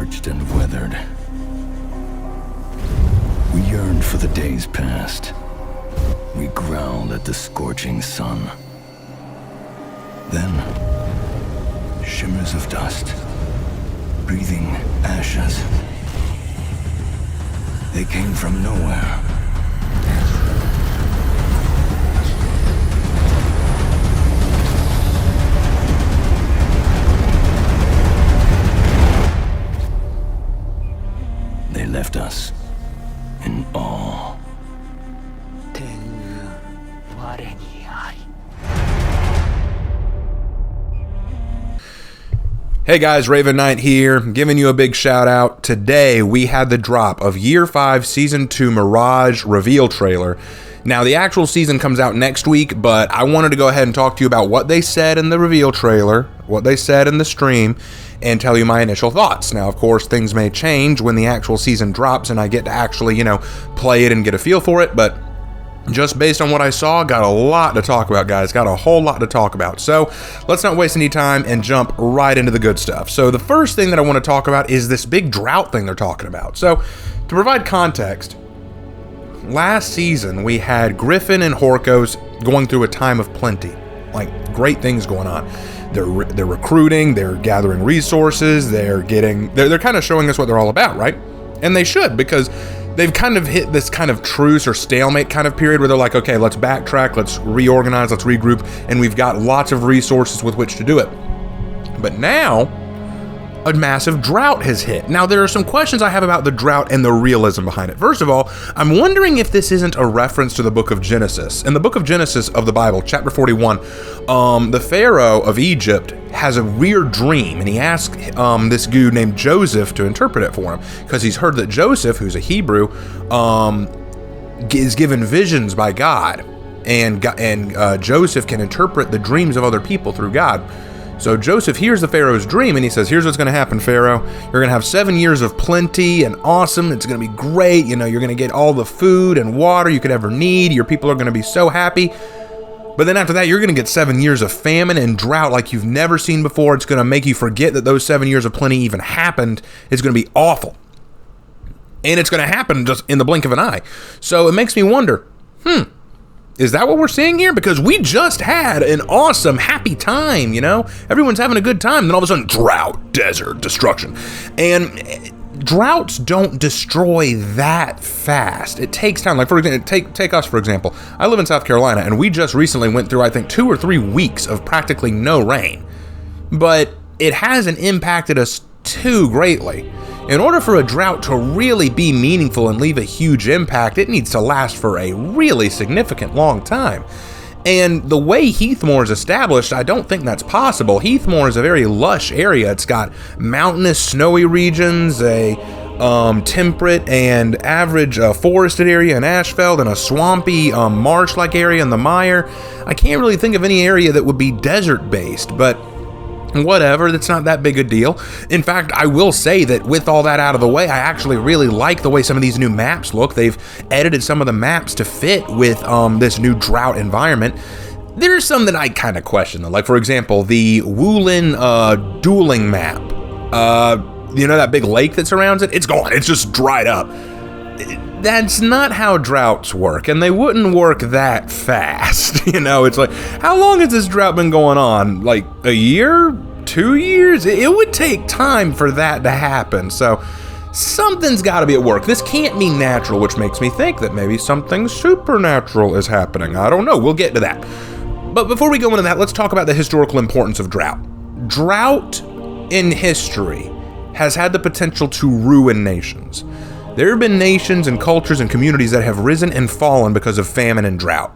scorched and weathered. We yearned for the days past. We growled at the scorching sun. Then, shimmers of dust, breathing ashes. They came from nowhere. They left us in awe. Tengu, Hey guys, Raven Knight here, giving you a big shout out. Today we had the drop of Year 5 Season 2 Mirage reveal trailer. Now the actual season comes out next week, but I wanted to go ahead and talk to you about what they said in the reveal trailer, what they said in the stream, and tell you my initial thoughts. Now of course things may change when the actual season drops and I get to actually, play it and get a feel for it, but just based on what I saw, got a lot to talk about, guys. Got a whole lot to talk about. So let's not waste any time and jump right into the good stuff. So the first thing that I want to talk about is this big drought thing they're talking about. So to provide context, last season we had Griffin and Horkos going through a time of plenty, like great things going on. They're recruiting, they're gathering resources, they're kind of showing us what they're all about, right? And they should, because they've kind of hit this kind of truce or stalemate kind of period where they're like, okay, let's backtrack, let's reorganize, let's regroup, and we've got lots of resources with which to do it. But now, a massive drought has hit. Now, there are some questions I have about the drought and the realism behind it. First of all, I'm wondering if this isn't a reference to the book of Genesis. In the book of Genesis of the Bible, chapter 41, the Pharaoh of Egypt has a weird dream, and he asks this dude named Joseph to interpret it for him, because he's heard that Joseph, who's a Hebrew, is given visions by God, and Joseph can interpret the dreams of other people through God. So Joseph hears the Pharaoh's dream and he says, here's what's going to happen, Pharaoh. You're going to have 7 years of plenty and awesome. It's going to be great. You're going to get all the food and water you could ever need. Your people are going to be so happy. But then after that, you're going to get 7 years of famine and drought like you've never seen before. It's going to make you forget that those 7 years of plenty even happened. It's going to be awful. And it's going to happen just in the blink of an eye. So it makes me wonder, is that what we're seeing here? Because we just had an awesome, happy time, Everyone's having a good time. And then all of a sudden, drought, desert, destruction. And droughts don't destroy that fast. It takes time. Like, for example, take us, for example. I live in South Carolina, and we just recently went through, I think, 2 or 3 weeks of practically no rain. But it hasn't impacted us too greatly. In order for a drought to really be meaningful and leave a huge impact, it needs to last for a really significant long time. And the way Heathmoor is established, I don't think that's possible. Heathmoor is a very lush area. It's got mountainous, snowy regions, a temperate and average forested area in Ashfeld, and a swampy marsh-like area in the Mire. I can't really think of any area that would be desert-based, but whatever, that's not that big a deal. In fact, I will say that with all that out of the way, I actually really like the way some of these new maps look. They've edited some of the maps to fit with this new drought environment. There's some that I kind of question though. Like, for example, the Wulin dueling map. That big lake that surrounds it? It's gone. It's just dried up. That's not how droughts work, and they wouldn't work that fast. It's like, how long has this drought been going on? Like a year? 2 years? It would take time for that to happen. So something's got to be at work. This can't be natural, which makes me think that maybe something supernatural is happening. I don't know. We'll get to that. But before we go into that, let's talk about the historical importance of drought. Drought in history has had the potential to ruin nations. There have been nations and cultures and communities that have risen and fallen because of famine and drought.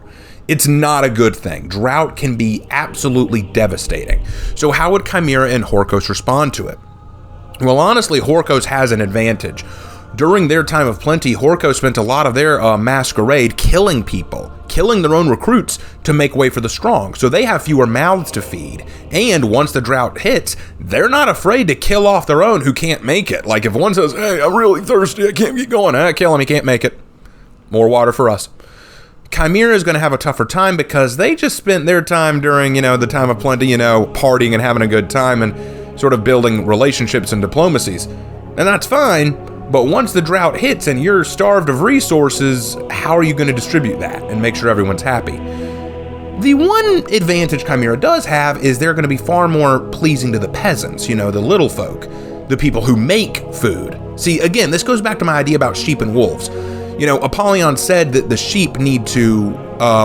It's not a good thing. Drought can be absolutely devastating. So how would Chimera and Horkos respond to it? Well, honestly, Horkos has an advantage. During their time of plenty, Horkos spent a lot of their masquerade killing people, killing their own recruits to make way for the strong. So they have fewer mouths to feed. And once the drought hits, they're not afraid to kill off their own who can't make it. Like if one says, hey, I'm really thirsty, I can't get going, kill him, he can't make it. More water for us. Chimera is going to have a tougher time because they just spent their time during, the time of plenty, partying and having a good time and sort of building relationships and diplomacies. And that's fine, but once the drought hits and you're starved of resources, how are you going to distribute that and make sure everyone's happy? The one advantage Chimera does have is they're going to be far more pleasing to the peasants, the little folk, the people who make food. See, again, this goes back to my idea about sheep and wolves. Apollyon said that the sheep need to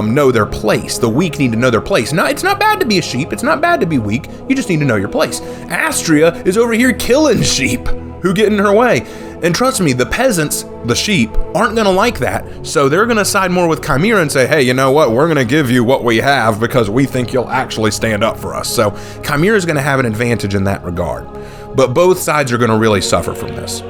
know their place. The weak need to know their place. Now, it's not bad to be a sheep. It's not bad to be weak. You just need to know your place. Astria is over here killing sheep who get in her way. And trust me, the peasants, the sheep, aren't going to like that. So they're going to side more with Chimera and say, hey, you know what? We're going to give you what we have because we think you'll actually stand up for us. So Chimera is going to have an advantage in that regard. But both sides are going to really suffer from this.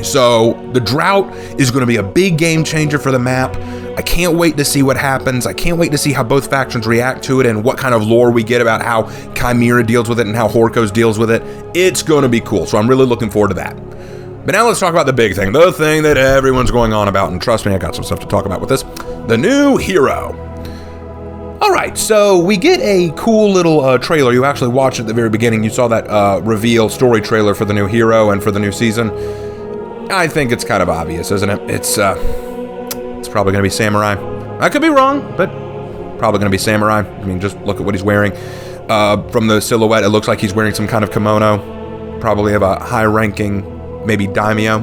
So the drought is going to be a big game changer for the map. I can't wait to see what happens. I can't wait to see how both factions react to it and what kind of lore we get about how Chimera deals with it and how Horkos deals with it. It's going to be cool. So I'm really looking forward to that. But now let's talk about the big thing, the thing that everyone's going on about. And trust me, I got some stuff to talk about with this. The new hero. All right, so we get a cool little trailer. You actually watched it at the very beginning. You saw that reveal story trailer for the new hero and for the new season. I think it's kind of obvious, isn't it? It's probably going to be Samurai. I could be wrong, but probably going to be Samurai. I mean, just look at what he's wearing. From the silhouette, it looks like he's wearing some kind of kimono. Probably of a high-ranking, maybe daimyo,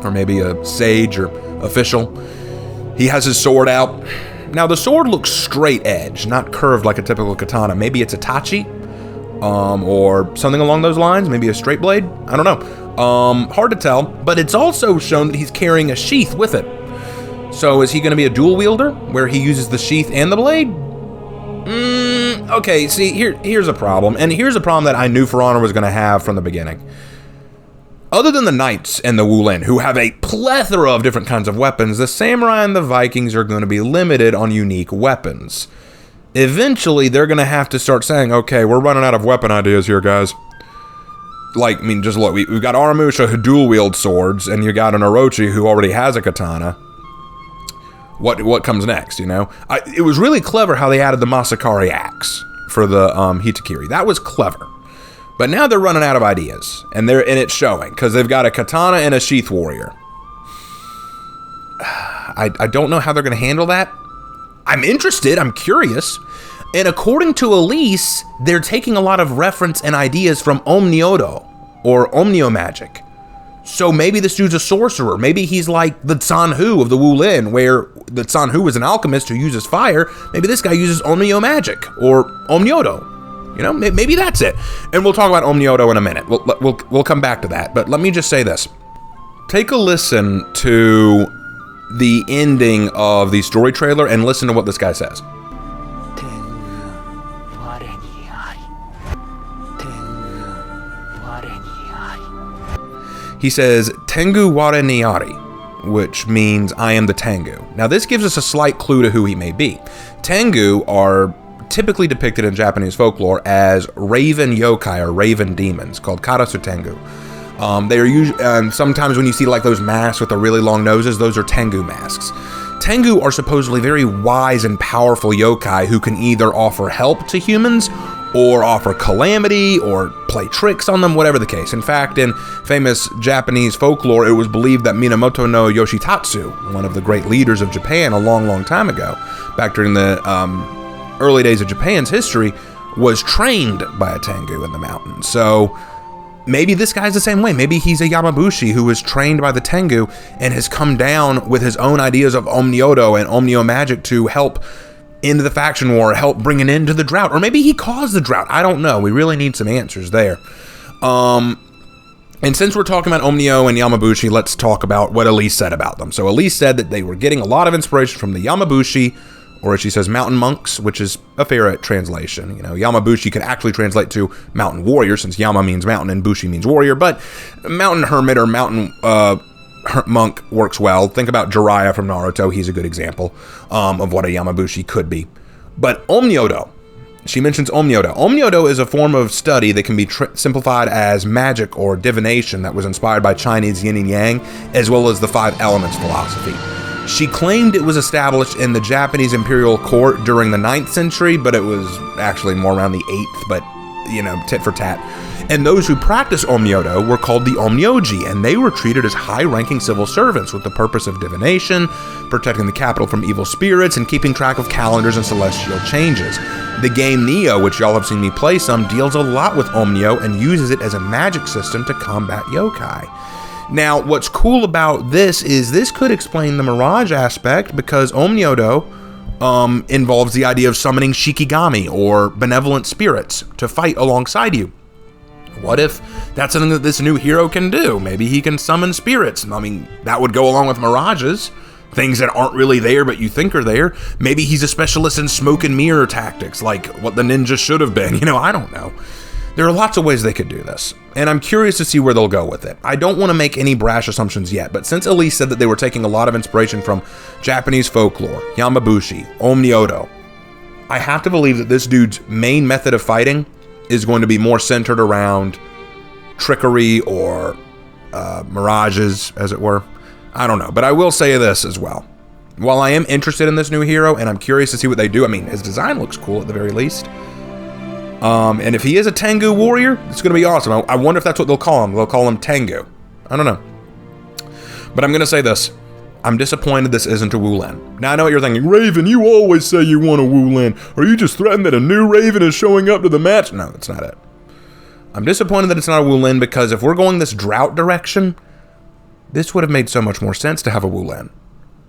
or maybe a sage or official. He has his sword out. Now, the sword looks straight edge, not curved like a typical katana. Maybe it's a tachi, or something along those lines. Maybe a straight blade. I don't know. Hard to tell, but it's also shown that he's carrying a sheath with it. So is he going to be a dual wielder where he uses the sheath and the blade? Okay, see, here's a problem. And here's a problem that I knew For Honor was going to have from the beginning. Other than the knights and the Wulin, who have a plethora of different kinds of weapons, the samurai and the Vikings are going to be limited on unique weapons. Eventually, they're going to have to start saying, okay, we're running out of weapon ideas here, guys. Like, I mean, just look, we've got Aramusha who dual-wield swords, and you got an Orochi who already has a katana. What comes next, It was really clever how they added the Masakari axe for the Hitakiri. That was clever. But now they're running out of ideas, and it's showing, because they've got a katana and a sheath warrior. I don't know how they're going to handle that. I'm interested, I'm curious. And according to Elise, they're taking a lot of reference and ideas from Omniodo, or Omnio magic. So maybe this dude's a sorcerer. Maybe he's like the Sanhu of the Wulin, where the Sanhu is an alchemist who uses fire. Maybe this guy uses Omnio magic, or Omniodo. Maybe that's it. And we'll talk about Omniodo in a minute. We'll come back to that. But let me just say this. Take a listen to the ending of the story trailer and listen to what this guy says. He says, Tengu ware niari, which means I am the Tengu. Now this gives us a slight clue to who he may be. Tengu are typically depicted in Japanese folklore as raven yokai or raven demons called Karasu Tengu. They are usually, sometimes when you see like those masks with the really long noses, those are Tengu masks. Tengu are supposedly very wise and powerful yokai who can either offer help to humans or offer calamity or play tricks on them, whatever the case. In fact, in famous Japanese folklore, it was believed that Minamoto no Yoshitatsu, one of the great leaders of Japan a long, long time ago, back during the early days of Japan's history, was trained by a Tengu in the mountains. So maybe this guy's the same way. Maybe he's a Yamabushi who was trained by the Tengu and has come down with his own ideas of Omniodo and Omnio magic to help into the faction war, help bring an end to the drought. Or maybe he caused the drought. I don't know. We really need some answers there. And since we're talking about Omnio and Yamabushi, let's talk about what Elise said about them. So Elise said that they were getting a lot of inspiration from the Yamabushi, or as she says, mountain monks, which is a fair translation. Yamabushi could actually translate to mountain warrior, since Yama means mountain and Bushi means warrior, but mountain hermit or mountain monk works well. Think about Jiraiya from Naruto. He's a good example of what a Yamabushi could be. But Omniodo, she mentions Omniodo. Omniodo is a form of study that can be simplified as magic or divination that was inspired by Chinese yin and yang, as well as the 5 elements philosophy. She claimed it was established in the Japanese imperial court during the 9th century, but it was actually more around the 8th, but tit for tat. And those who practiced Omnyodo were called the Omnyoji, and they were treated as high-ranking civil servants with the purpose of divination, protecting the capital from evil spirits, and keeping track of calendars and celestial changes. The game Neo, which y'all have seen me play some, deals a lot with Omnyo and uses it as a magic system to combat yokai. Now, what's cool about this is this could explain the Mirage aspect, because Omnyodo involves the idea of summoning Shikigami, or benevolent spirits, to fight alongside you. What if that's something that this new hero can do? Maybe he can summon spirits. I mean, that would go along with Mirages, things that aren't really there but you think are there. Maybe he's a specialist in smoke and mirror tactics, like what the ninja should have been. I don't know. There are lots of ways they could do this, and I'm curious to see where they'll go with it. I don't want to make any brash assumptions yet, but since Elise said that they were taking a lot of inspiration from Japanese folklore, Yamabushi, Omnyodo, I have to believe that this dude's main method of fighting is going to be more centered around trickery or mirages, as it were. I don't know, but I will say this as well. While I am interested in this new hero, and I'm curious to see what they do, I mean, his design looks cool at the very least. And if he is a Tengu warrior, it's going to be awesome. I wonder if that's what they'll call him. They'll call him Tengu. I don't know. But I'm going to say this. I'm disappointed this isn't a Wulin. Now, I know what you're thinking. Raven, you always say you want a Wulin. Are you just threatened that a new Raven is showing up to the match? No, that's not it. I'm disappointed that it's not a Wulin, because if we're going this Drought direction, this would have made so much more sense to have a Wulin,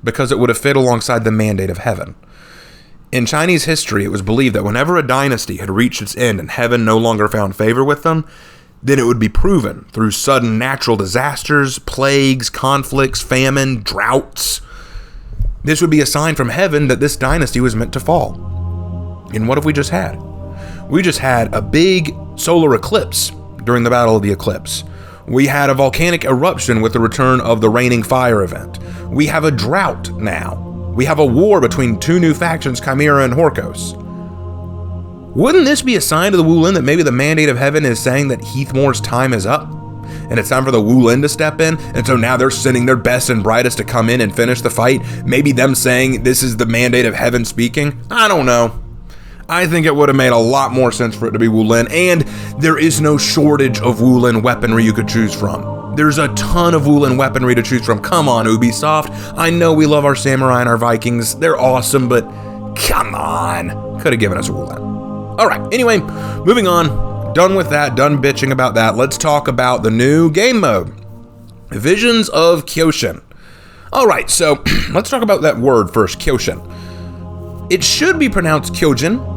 because it would have fit alongside the mandate of heaven. In Chinese history, it was believed that whenever a dynasty had reached its end and heaven no longer found favor with them, then it would be proven through sudden natural disasters, plagues, conflicts, famine, droughts. This would be a sign from heaven that this dynasty was meant to fall. And what have we just had? We just had a big solar eclipse during the Battle of the Eclipse. We had a volcanic eruption with the return of the raining fire event. We have a drought now. We have a war between two new factions, Chimera and Horkos. Wouldn't this be a sign to the Wulin that maybe the mandate of heaven is saying that Heathmore's time is up? And it's time for the Wulin to step in? And so now they're sending their best and brightest to come in and finish the fight? Maybe them saying this is the mandate of heaven speaking? I don't know. I think it would have made a lot more sense for it to be Wulin, and there is no shortage of Wulin weaponry you could choose from. There's a ton of Wulin weaponry to choose from. Come on, Ubisoft. I know we love our samurai and our Vikings. They're awesome, but come on. Could have given us a Wulin. All right, anyway, moving on. Done with that, done bitching about that. Let's talk about the new game mode. Visions of Kyogen. All right, so let's talk about that word first, Kyogen. It should be pronounced Kyogen,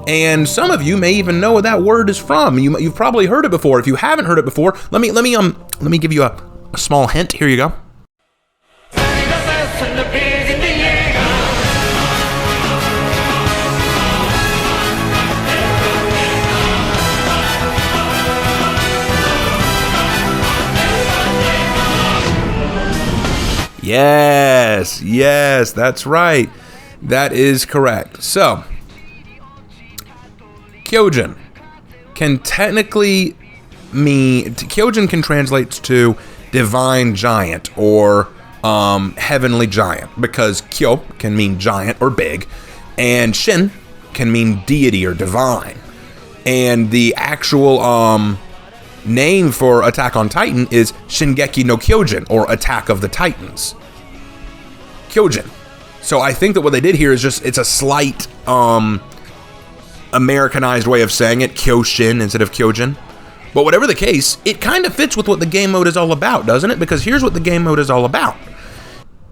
and some of you may even know where that word is from. You've probably heard it before. If you haven't heard it before, let me give you a small hint. Here you go. Yes, that's right. That is correct. So, Kyogen can technically mean, Kyogen can translate to divine giant or heavenly giant, because Kyo can mean giant or big, and Shin can mean deity or divine. And the actual name for Attack on Titan is Shingeki no Kyojin, or Attack of the Titans. Kyogen. So I think that what they did here is just, it's a slight Americanized way of saying it, Kyoshin instead of Kyogen. But whatever the case, it kind of fits with what the game mode is all about, doesn't it? Because here's what the game mode is all about.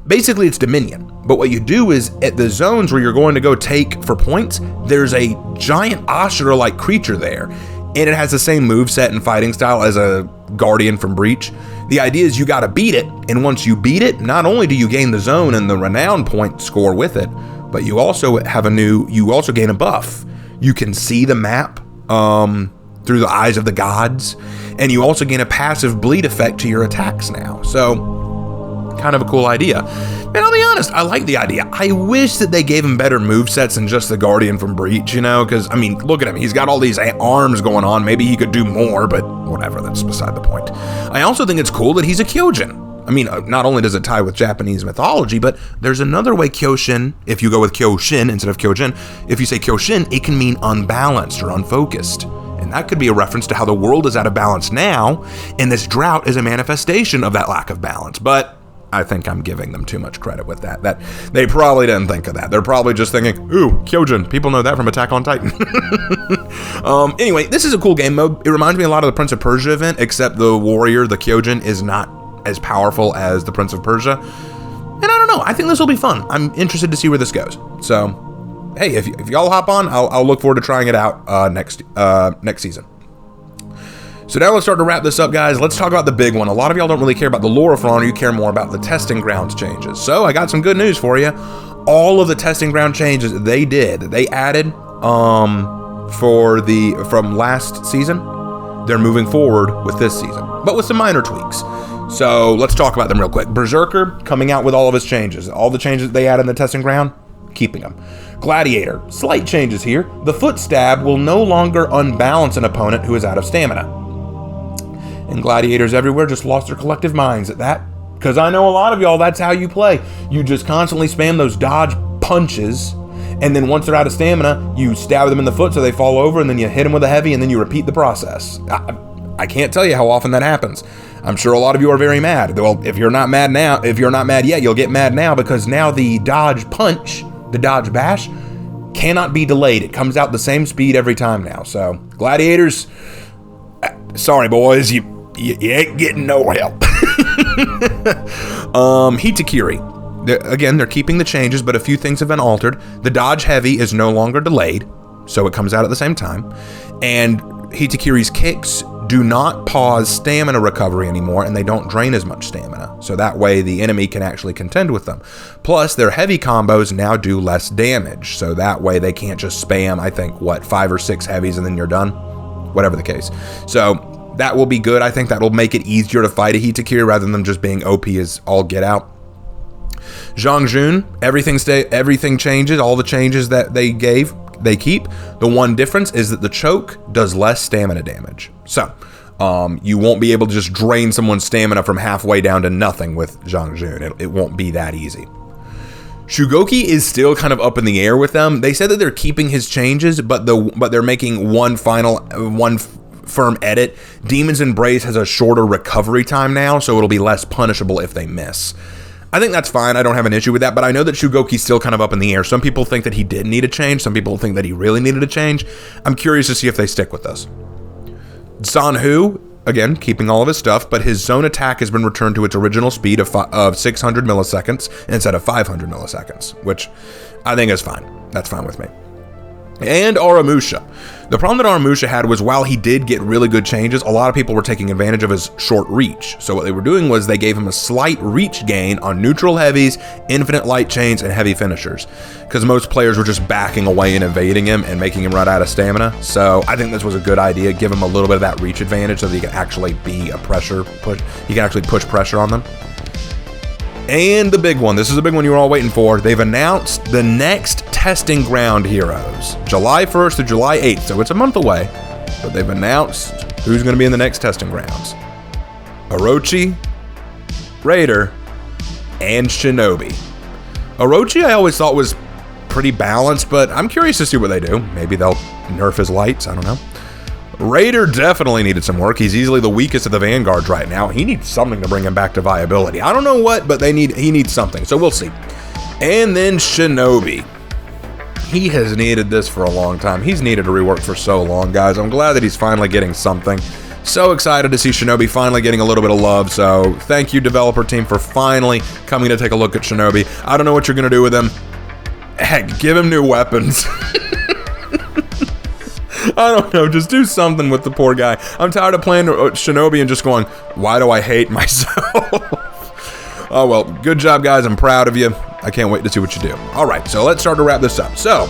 Basically, it's Dominion. But what you do is, at the zones where you're going to go take for points, there's a giant Ashura-like creature there. And it has the same moveset and fighting style as a Guardian from Breach. The idea is you gotta beat it, and once you beat it, not only do you gain the zone and the renown point score with it, but you also gain a buff. You can see the map through the eyes of the gods, and you also gain a passive bleed effect to your attacks now. So, kind of a cool idea. And I'll be honest, I like the idea. I wish that they gave him better movesets than just the Guardian from Breach, because, I mean, look at him. He's got all these arms going on. Maybe he could do more, but whatever, that's beside the point. I also think it's cool that he's a Kyogen. I mean, not only does it tie with Japanese mythology, but there's another way Kyoshin, if you go with Kyoshin instead of Kyogen, if you say Kyoshin, it can mean unbalanced or unfocused. That could be a reference to how the world is out of balance now, and this drought is a manifestation of that lack of balance. But I think I'm giving them too much credit with that. That they probably didn't think of that. They're probably just thinking, ooh, Kyogen. People know that from Attack on Titan. Anyway, this is a cool game mode. It reminds me a lot of the Prince of Persia event, except the warrior, the Kyogen, is not as powerful as the Prince of Persia. And I don't know. I think this will be fun. I'm interested to see where this goes. So, hey, if y'all hop on, I'll look forward to trying it out next season. So now let's start to wrap this up, guys. Let's talk about the big one. A lot of y'all don't really care about the lore for Honor. You care more about the testing grounds changes. So I got some good news for you. All of the testing ground changes they added from last season, they're moving forward with this season, but with some minor tweaks. So let's talk about them real quick. Berserker coming out with all of his changes. All the changes they added in the testing ground, keeping them. Gladiator, slight changes here. The foot stab will no longer unbalance an opponent who is out of stamina. And gladiators everywhere just lost their collective minds at that. Because I know a lot of y'all, that's how you play. You just constantly spam those dodge punches, and then once they're out of stamina, you stab them in the foot so they fall over, and then you hit them with a heavy, and then you repeat the process. I can't tell you how often that happens. I'm sure a lot of you are very mad. Well, if you're not mad now, if you're not mad yet, you'll get mad now, because now the dodge punch, the dodge bash, cannot be delayed. It comes out the same speed every time now. So, gladiators, sorry boys, you ain't getting no help. Hitakiri. Again, they're keeping the changes, but a few things have been altered. The dodge heavy is no longer delayed, so it comes out at the same time. And Hitakiri's kicks do not pause stamina recovery anymore, and they don't drain as much stamina. So that way the enemy can actually contend with them. Plus, their heavy combos now do less damage. So that way they can't just spam, I think, 5 or 6 heavies and then you're done? Whatever the case. So that will be good. I think that will make it easier to fight a Hitakiri rather than just being OP as all get out. Zhongjun, everything changes. All the changes that they gave, they keep. The one difference is that the choke does less stamina damage. So, you won't be able to just drain someone's stamina from halfway down to nothing with Zhongjun. It won't be that easy. Shugoki is still kind of up in the air with them. They said that they're keeping his changes, but they're making one firm edit. Demon's Embrace has a shorter recovery time now, so it'll be less punishable if they miss. I think that's fine. I don't have an issue with that, but I know that Shugoki's still kind of up in the air. Some people think that he did need a change. Some people think that he really needed a change. I'm curious to see if they stick with this. Zanhu, again, keeping all of his stuff, but his zone attack has been returned to its original speed of 600 milliseconds instead of 500 milliseconds, which I think is fine. That's fine with me. And Aramusha. The problem that Aramusha had was while he did get really good changes, a lot of people were taking advantage of his short reach. So what they were doing was they gave him a slight reach gain on neutral heavies, infinite light chains, and heavy finishers. Because most players were just backing away and evading him and making him run out of stamina. So I think this was a good idea. Give him a little bit of that reach advantage so that he can actually be a pressure push. He can actually push pressure on them. And the big one, this is the big one you were all waiting for. They've announced the next testing ground heroes, July 1st to July 8th, so it's a month away, but they've announced who's going to be in the next testing grounds. Orochi, Raider, and Shinobi. Orochi I always thought was pretty balanced, but I'm curious to see what they do. Maybe they'll nerf his lights, I don't know. Raider definitely needed some work. He's easily the weakest of the Vanguards right now. He needs something to bring him back to viability. I don't know what, but he needs something, so we'll see. And then Shinobi. He has needed this for a long time. He's needed a rework for so long, guys. I'm glad that he's finally getting something. So excited to see Shinobi finally getting a little bit of love, so thank you, developer team, for finally coming to take a look at Shinobi. I don't know what you're going to do with him. Heck, give him new weapons. I don't know, just do something with the poor guy. I'm tired of playing Shinobi and just going, why do I hate myself? Oh well, good job guys, I'm proud of you. I can't wait to see what you do. Alright, so let's start to wrap this up. So,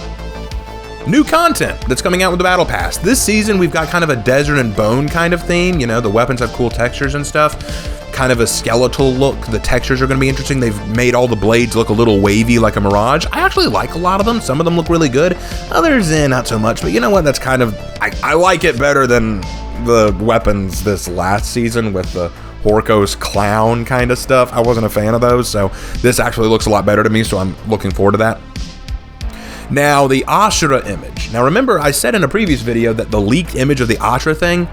new content that's coming out with the Battle Pass. This season we've got kind of a desert and bone kind of theme. You know, the weapons have cool textures and stuff. Kind of a skeletal look. The textures are going to be interesting. They've made all the blades look a little wavy like a Mirage. I actually like a lot of them. Some of them look really good. Others, not so much. But you know what? That's kind of... I like it better than the weapons this last season with the Horiko's clown kind of stuff. I wasn't a fan of those. So this actually looks a lot better to me. So I'm looking forward to that. Now, the Ashura image. Now, remember, I said in a previous video that the leaked image of the Ashura thing,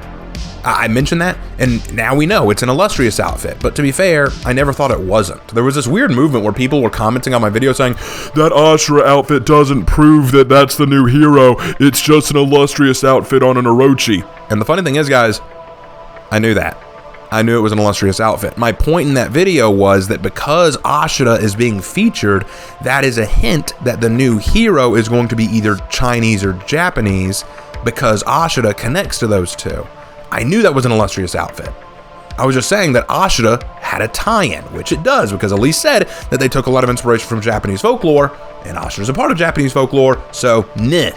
I mentioned that, and now we know it's an illustrious outfit. But to be fair, I never thought it wasn't. There was this weird movement where people were commenting on my video saying, that Ashura outfit doesn't prove that that's the new hero. It's just an illustrious outfit on an Orochi. And the funny thing is, guys, I knew that. I knew it was an illustrious outfit. My point in that video was that because Ashura is being featured, that is a hint that the new hero is going to be either Chinese or Japanese, because Ashura connects to those two. I knew that was an illustrious outfit. I was just saying that Ashura had a tie-in, which it does, because Elise said that they took a lot of inspiration from Japanese folklore, and Ashura's a part of Japanese folklore, so nah.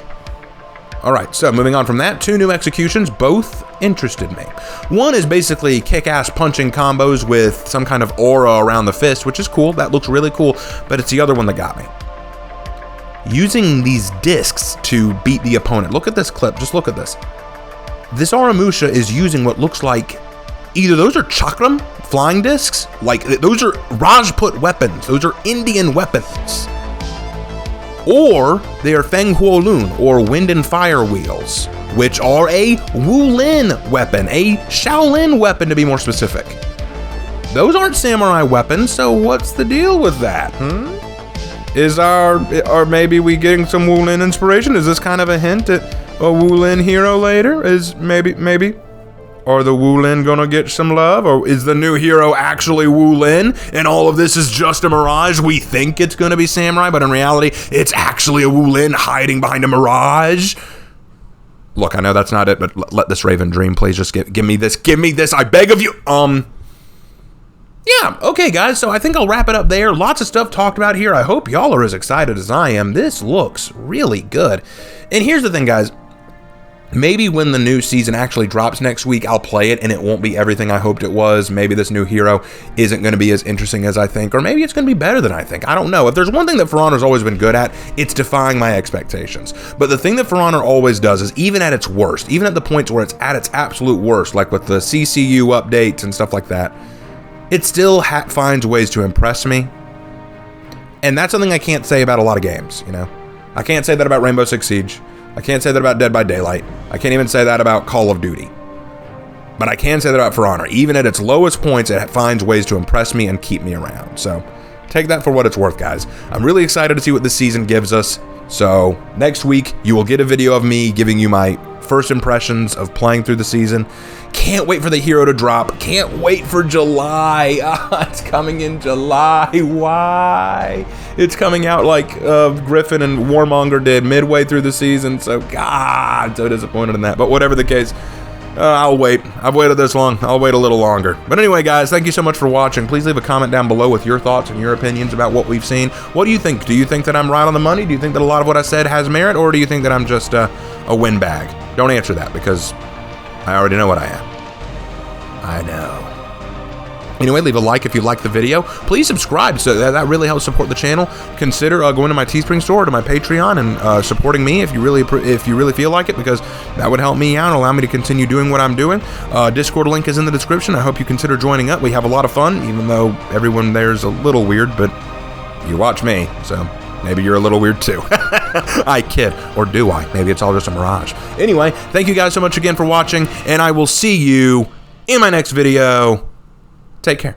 Alright, so moving on from that, 2 new executions, both interested me. One is basically kick-ass punching combos with some kind of aura around the fist, which is cool, that looks really cool, but it's the other one that got me. Using these discs to beat the opponent. Look at this clip, just look at this. This Aramusha is using what looks like, either those are chakram, flying discs, like those are Rajput weapons, those are Indian weapons. Or they are Feng Huolun, or wind and fire wheels, which are a Wulin weapon, a Shaolin weapon to be more specific. Those aren't samurai weapons, so what's the deal with that, Or maybe we getting some Wulin inspiration? Is this kind of a hint at a Wulin hero later? Is maybe? Are the Wulin gonna get some love? Or is the new hero actually Wulin? And all of this is just a mirage? We think it's gonna be samurai, but in reality, it's actually a Wulin hiding behind a mirage? Look, I know that's not it, but let this raven dream, please. Just give me this, I beg of you. Yeah, okay guys, so I think I'll wrap it up there. Lots of stuff talked about here. I hope y'all are as excited as I am. This looks really good. And here's the thing, guys. Maybe when the new season actually drops next week, I'll play it and it won't be everything I hoped it was. Maybe this new hero isn't going to be as interesting as I think, or maybe it's going to be better than I think. I don't know. If there's one thing that For Honor's always been good at, it's defying my expectations. But the thing that For Honor always does is, even at its worst, even at the points where it's at its absolute worst, like with the CCU updates and stuff like that, it still finds ways to impress me. And that's something I can't say about a lot of games, you know? I can't say that about Rainbow Six Siege. I can't say that about Dead by Daylight. I can't even say that about Call of Duty. But I can say that about For Honor. Even at its lowest points, it finds ways to impress me and keep me around. So take that for what it's worth, guys. I'm really excited to see what this season gives us. So next week, you will get a video of me giving you my first impressions of playing through the season. Can't wait for the hero to drop. Can't wait for July. It's coming in July. Why? It's coming out like Griffin and Warmonger did midway through the season. So, God, so disappointed in that. But whatever the case, I'll wait. I've waited this long. I'll wait a little longer. But anyway, guys, thank you so much for watching. Please leave a comment down below with your thoughts and your opinions about what we've seen. What do you think? Do you think that I'm right on the money? Do you think that a lot of what I said has merit? Or do you think that I'm just a windbag? Don't answer that, because I already know what I am. I know. Anyway, leave a like if you like the video. Please subscribe, so that really helps support the channel. Consider going to my Teespring store, to my Patreon, and supporting me if you really feel like it, because that would help me out and allow me to continue doing what I'm doing. Discord link is in the description. I hope you consider joining up. We have a lot of fun, even though everyone there's a little weird, but you watch me, so maybe you're a little weird too. I kid. Or do I? Maybe it's all just a mirage. Anyway, thank you guys so much again for watching, and I will see you in my next video. Take care.